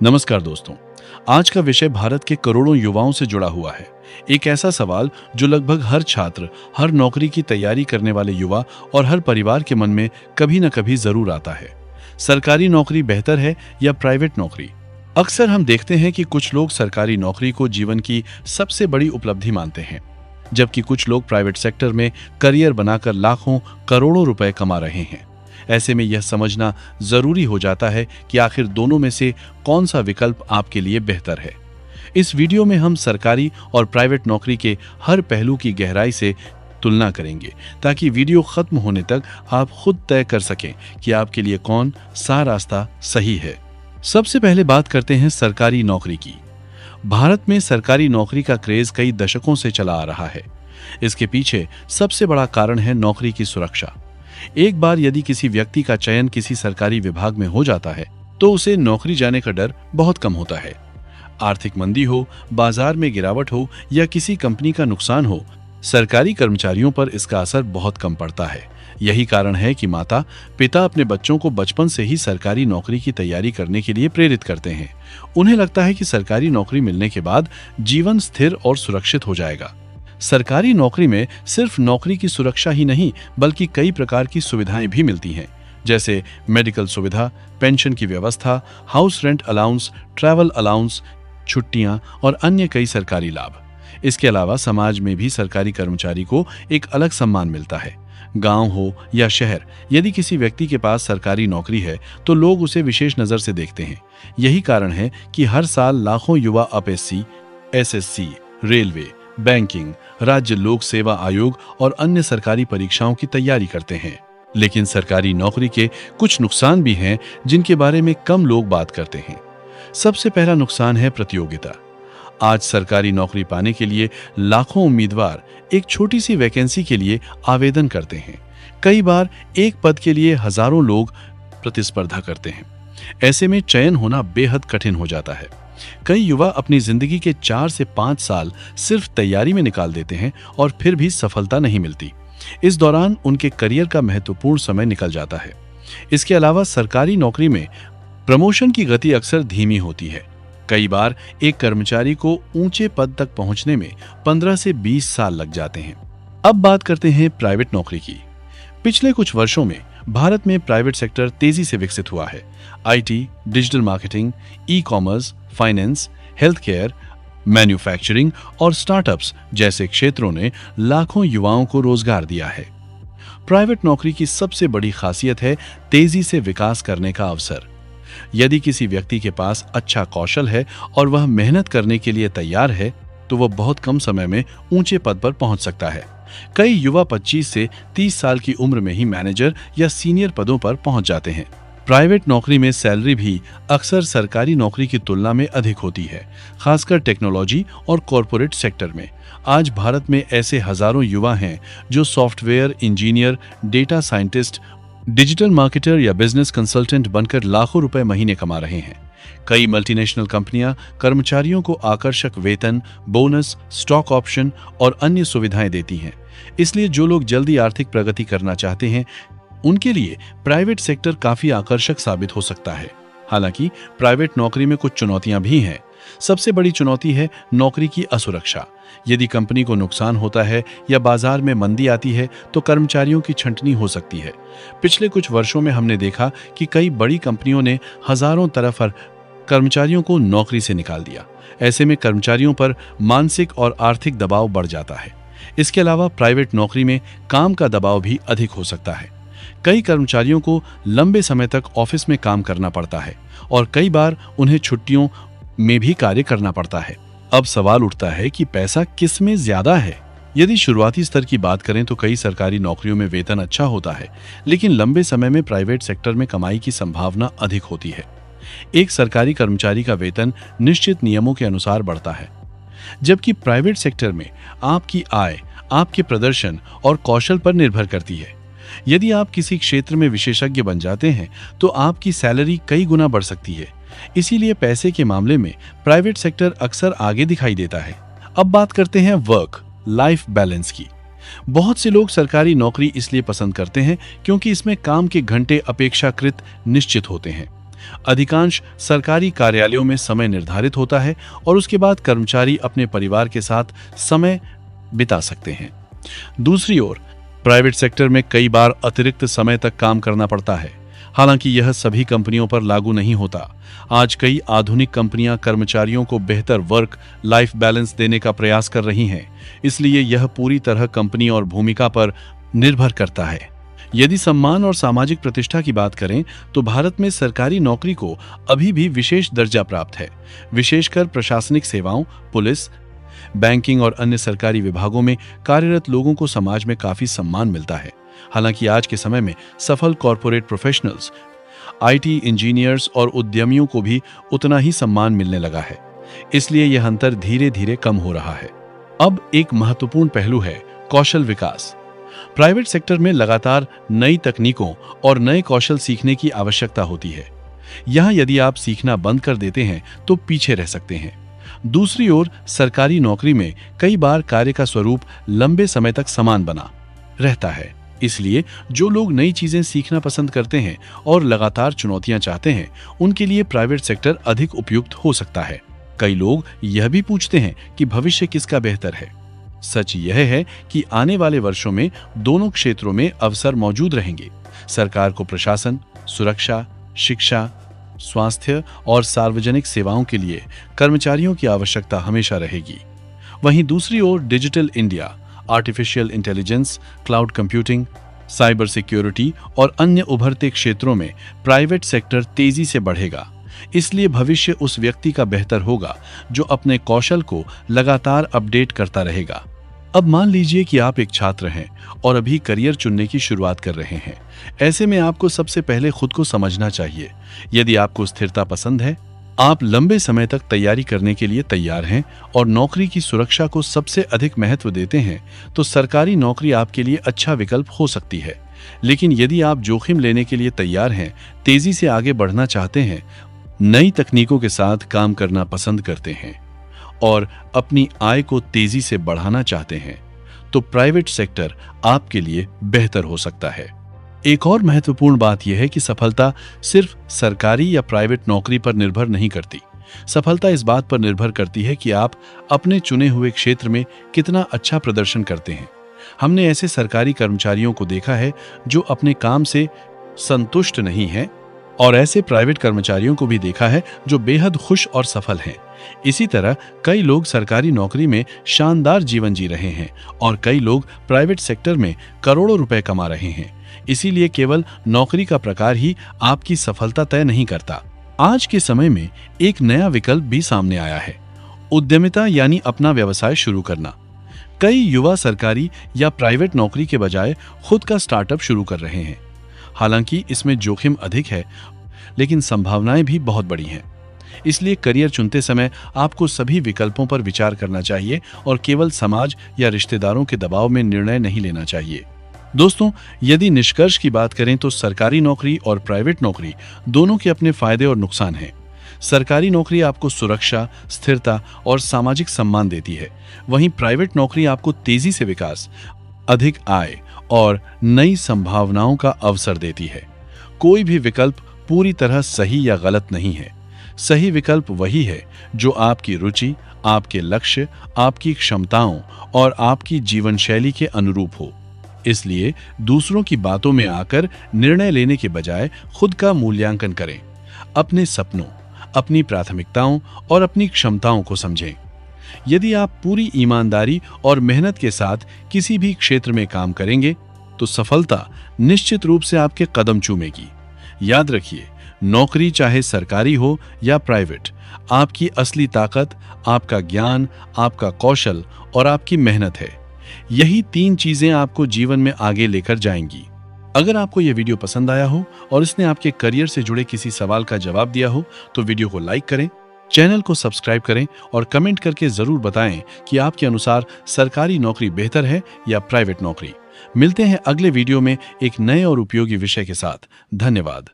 नमस्कार दोस्तों। आज का विषय भारत के करोड़ों युवाओं से जुड़ा हुआ है। एक ऐसा सवाल जो लगभग हर छात्र, हर नौकरी की तैयारी करने वाले युवा और हर परिवार के मन में कभी न कभी जरूर आता है। सरकारी नौकरी बेहतर है या प्राइवेट नौकरी? अक्सर हम देखते हैं कि कुछ लोग सरकारी नौकरी को जीवन की सबसे बड़ी उपलब्धि मानते हैं, जबकि कुछ लोग प्राइवेट सेक्टर में करियर बनाकर लाखों करोड़ों रुपए कमा रहे हैं। ऐसे में यह समझना जरूरी हो जाता है कि आखिर दोनों में से कौन सा विकल्प आपके लिए बेहतर है। इस वीडियो में हम सरकारी और प्राइवेट नौकरी के हर पहलू की गहराई से तुलना करेंगे, ताकि वीडियो खत्म होने तक आप खुद तय कर सकें कि आपके लिए कौन सा रास्ता सही है। सबसे पहले बात करते हैं सरकारी नौकरी की। भारत में सरकारी नौकरी का क्रेज कई दशकों से चला आ रहा है। इसके पीछे सबसे बड़ा कारण है नौकरी की सुरक्षा। एक बार यदि किसी व्यक्ति का चयन किसी सरकारी विभाग में हो जाता है तो उसे नौकरी जाने का डर बहुत कम होता है। आर्थिक मंदी हो, बाजार में गिरावट हो या किसी कंपनी का नुकसान हो, सरकारी कर्मचारियों पर इसका असर बहुत कम पड़ता है। यही कारण है कि माता पिता अपने बच्चों को बचपन से ही सरकारी नौकरी की तैयारी करने के लिए प्रेरित करते हैं। उन्हें लगता है कि सरकारी नौकरी मिलने के बाद जीवन स्थिर और सुरक्षित हो जाएगा। सरकारी नौकरी में सिर्फ नौकरी की सुरक्षा ही नहीं, बल्कि कई प्रकार की सुविधाएं भी मिलती हैं, जैसे मेडिकल सुविधा, पेंशन की व्यवस्था, house rent allowance, travel allowance, छुट्टियां और अन्य कई सरकारी लाभ। इसके अलावा समाज में भी सरकारी कर्मचारी को एक अलग सम्मान मिलता है। गांव हो या शहर, यदि किसी व्यक्ति के पास सरकारी नौकरी है तो लोग उसे विशेष नजर से देखते हैं। यही कारण है कि हर साल लाखों युवा अपीएससी, एसएससी, रेलवे, बैंकिंग, राज्य लोक सेवा आयोग और अन्य सरकारी परीक्षाओं की तैयारी करते हैं। लेकिन सरकारी नौकरी के कुछ नुकसान भी हैं जिनके बारे में कम लोग बात करते हैं। सबसे पहला नुकसान है प्रतियोगिता। आज सरकारी नौकरी पाने के लिए लाखों उम्मीदवार एक छोटी सी वैकेंसी के लिए आवेदन करते हैं। कई बार एक पद के लिए हजारों लोग प्रतिस्पर्धा करते हैं। ऐसे में चयन होना बेहद कठिन हो जाता है। कई युवा अपनी जिंदगी के 4 से 5 साल सिर्फ तैयारी में निकाल देते हैं और फिर भी सफलता नहीं मिलती। इस दौरान उनके करियर का महत्वपूर्ण समय निकल जाता है। इसके अलावा सरकारी नौकरी में प्रमोशन की गति अक्सर धीमी होती है। कई बार एक कर्मचारी को ऊंचे पद तक पहुंचने में 15 से 20 साल लग जाते हैं। अब बात करते हैं प्राइवेट नौकरी की। पिछले कुछ वर्षों में भारत में प्राइवेट सेक्टर तेजी से विकसित हुआ है। IT, digital marketing, e commerce, finance, health care, manufacturing और स्टार्टअप्स जैसे क्षेत्रों ने लाखों युवाओं को रोजगार दिया है। प्राइवेट नौकरी की सबसे बड़ी खासियत है तेजी से विकास करने का अवसर। यदि किसी व्यक्ति के पास अच्छा कौशल है और वह मेहनत करने के लिए तैयार है तो वह बहुत कम समय में ऊंचे पद पर पहुंच सकता है। कई युवा 25 से 30 साल की उम्र में ही मैनेजर या सीनियर पदों पर पहुंच जाते हैं। प्राइवेट नौकरी में सैलरी भी अक्सर सरकारी नौकरी की तुलना में अधिक होती है, खासकर टेक्नोलॉजी और कॉरपोरेट सेक्टर में। आज भारत में ऐसे हजारों युवा हैं जो software engineer, data scientist, digital marketer या बिजनेस कंसल्टेंट बनकर लाखों रुपए महीने कमा रहे हैं। कई मल्टीनेशनल कंपनियां कर्मचारियों को आकर्षक वेतन, बोनस, स्टॉक ऑप्शन और अन्य सुविधाएं देती हैं। इसलिए जो लोग जल्दी आर्थिक प्रगति करना चाहते हैं उनके लिए प्राइवेट सेक्टर काफी आकर्षक साबित हो सकता है। हालांकि प्राइवेट नौकरी में कुछ चुनौतियां भी हैं। सबसे बड़ी चुनौती है नौकरी की असुरक्षा। यदि कंपनी को नुकसान होता है या बाजार में मंदी आती है तो कर्मचारियों की छंटनी हो सकती है। पिछले कुछ वर्षों में हमने देखा कि कई बड़ी कंपनियों ने हजारों तरफ कर्मचारियों को नौकरी से निकाल दिया। ऐसे में कर्मचारियों पर मानसिक और आर्थिक दबाव बढ़ जाता है। इसके अलावा प्राइवेट नौकरी में काम का दबाव भी अधिक हो सकता है। कई कर्मचारियों को लंबे समय तक ऑफिस में काम करना पड़ता है और कई बार उन्हें छुट्टियों में भी कार्य करना पड़ता है। अब सवाल उठता है कि पैसा किस में ज्यादा है। यदि शुरुआती स्तर की बात करें तो कई सरकारी नौकरियों में वेतन अच्छा होता है, लेकिन लंबे समय में प्राइवेट सेक्टर में कमाई की संभावना अधिक होती है। एक सरकारी कर्मचारी का वेतन निश्चित नियमों के अनुसार बढ़ता है, जबकि प्राइवेट सेक्टर में आपकी आय आपके प्रदर्शन और कौशल पर निर्भर करती है। यदि आप किसी क्षेत्र में विशेषज्ञ बन जाते हैं तो आपकी सैलरी कई गुना बढ़ सकती है। इसीलिए पैसे के मामले में प्राइवेट सेक्टर अक्सर आगे दिखाई देता है। अब बात करते हैं वर्क लाइफ बैलेंस की। बहुत से लोग सरकारी नौकरी इसलिए पसंद करते हैं क्योंकि इसमें काम के घंटे अपेक्षाकृत निश्चित होते हैं। अधिकांश सरकारी कार्यालयों में समय निर्धारित होता है और उसके बाद कर्मचारी अपने परिवार के साथ समय बिता सकते हैं। दूसरी ओर प्राइवेट सेक्टर में कई बार अतिरिक्त समय तक काम करना पड़ता है। हालांकि यह सभी कंपनियों पर लागू नहीं होता। आज कई आधुनिक कंपनियां कर्मचारियों को बेहतर वर्क लाइफ बैलेंस देने का प्रयास कर रही हैं, इसलिए यह पूरी तरह कंपनी और भूमिका पर निर्भर करता है। यदि सम्मान और सामाजिक प्रतिष्ठा की बात करें तो भारत में सरकारी नौकरी को अभी भी विशेष दर्जा प्राप्त है। विशेषकर प्रशासनिक सेवाओं, पुलिस, बैंकिंग और अन्य सरकारी विभागों में कार्यरत लोगों को समाज में काफी सम्मान मिलता है। हालांकि आज के समय में सफल कॉरपोरेट प्रोफेशनल्स, आईटी इंजीनियर्स और उद्यमियों को भी उतना ही सम्मान मिलने लगा है, इसलिए यह अंतर धीरे धीरे कम हो रहा है। अब एक महत्वपूर्ण पहलू है कौशल विकास। प्राइवेट सेक्टर में लगातार नई तकनीकों और नए कौशल सीखने की आवश्यकता होती है। यहां यदि आप सीखना बंद कर देते हैं तो पीछे रह सकते हैं। दूसरी ओर सरकारी नौकरी में कई बार कार्य का स्वरूप लंबे समय तक समान बना रहता है, इसलिए जो लोग नई चीजें सीखना पसंद करते हैं और लगातार चुनौतियां चाहते हैं, उनके लिए प्राइवेट सेक्टर अधिक उपयुक्त हो सकता है। कई लोग यह भी पूछते हैं कि भविष्य किसका बेहतर है। सच यह है कि आने वाले वर्षों में दोनों क्षेत्रों में अवसर मौजूद रहेंगे। सरकार को प्रशासन, सुरक्षा, शिक्षा, स्वास्थ्य और सार्वजनिक सेवाओं के लिए कर्मचारियों की आवश्यकता हमेशा रहेगी। वहीं दूसरी ओर digital India, artificial intelligence, cloud computing, cyber security और अन्य उभरते क्षेत्रों में प्राइवेट सेक्टर तेजी से बढ़ेगा। इसलिए भविष्य उस व्यक्ति का बेहतर होगा जो अपने कौशल को लगातार अपडेट करता रहेगा। अब मान लीजिए कि आप एक छात्र हैं और अभी करियर चुनने की शुरुआत कर रहे हैं। ऐसे में आपको सबसे पहले खुद को समझना चाहिए। यदि आपको स्थिरता पसंद है, आप लंबे समय तक तैयारी करने के लिए तैयार हैं और नौकरी की सुरक्षा को सबसे अधिक महत्व देते हैं, तो सरकारी नौकरी आपके लिए अच्छा विकल्प हो सकती है। लेकिन यदि आप जोखिम लेने के लिए तैयार हैं, तेजी से आगे बढ़ना चाहते हैं, नई तकनीकों के साथ काम करना पसंद करते हैं और अपनी आय को तेजी से बढ़ाना चाहते हैं, तो प्राइवेट सेक्टर आपके लिए बेहतर हो सकता है। एक और महत्वपूर्ण बात यह है कि सफलता सिर्फ सरकारी या प्राइवेट नौकरी पर निर्भर नहीं करती। सफलता इस बात पर निर्भर करती है कि आप अपने चुने हुए क्षेत्र में कितना अच्छा प्रदर्शन करते हैं। हमने ऐसे सरकारी कर्मचारियों को देखा है जो अपने काम से संतुष्ट नहीं हैं, और ऐसे प्राइवेट कर्मचारियों को भी देखा है जो बेहद खुश और सफल हैं। इसी तरह कई लोग सरकारी नौकरी में शानदार जीवन जी रहे हैं और कई लोग प्राइवेट सेक्टर में करोड़ों रुपए कमा रहे हैं। इसीलिए केवल नौकरी का प्रकार ही आपकी सफलता तय नहीं करता। आज के समय में एक नया विकल्प भी सामने आया है, उद्यमिता यानी अपना व्यवसाय शुरू करना। कई युवा सरकारी या प्राइवेट नौकरी के बजाय खुद का स्टार्टअप शुरू कर रहे हैं। हालांकि इसमें जोखिम अधिक है, लेकिन संभावनाएं भी बहुत बड़ी हैं। इसलिए करियर चुनते समय आपको सभी विकल्पों पर विचार करना चाहिए और केवल समाज या रिश्तेदारों के दबाव में निर्णय नहीं लेना चाहिए। दोस्तों, यदि निष्कर्ष की बात करें तो सरकारी नौकरी और प्राइवेट नौकरी दोनों के अपने फायदे और नुकसान हैं। सरकारी नौकरी आपको सुरक्षा, स्थिरता और सामाजिक सम्मान देती है, वहीं प्राइवेट नौकरी आपको तेजी से विकास, अधिक आय और नई संभावनाओं का अवसर देती है। कोई भी विकल्प पूरी तरह सही या गलत नहीं है। सही विकल्प वही है जो आपकी रुचि, आपके लक्ष्य, आपकी क्षमताओं और आपकी जीवन शैली के अनुरूप हो। इसलिए दूसरों की बातों में आकर निर्णय लेने के बजाय खुद का मूल्यांकन करें। अपने सपनों, अपनी प्राथमिकताओं और अपनी क्षमताओं को समझें। यदि आप पूरी ईमानदारी और मेहनत के साथ किसी भी क्षेत्र में काम करेंगे तो सफलता निश्चित रूप से आपके कदम चूमेगी। याद रखिए, नौकरी चाहे सरकारी हो या प्राइवेट, आपकी असली ताकत आपका ज्ञान, आपका कौशल और आपकी मेहनत है। यही 3 चीजें आपको जीवन में आगे लेकर जाएंगी। अगर आपको यह वीडियो पसंद आया हो और इसने आपके करियर से जुड़े किसी सवाल का जवाब दिया हो तो वीडियो को लाइक करें, चैनल को सब्सक्राइब करें और कमेंट करके जरूर बताएं कि आपके अनुसार सरकारी नौकरी बेहतर है या प्राइवेट नौकरी। मिलते हैं अगले वीडियो में एक नए और उपयोगी विषय के साथ। धन्यवाद।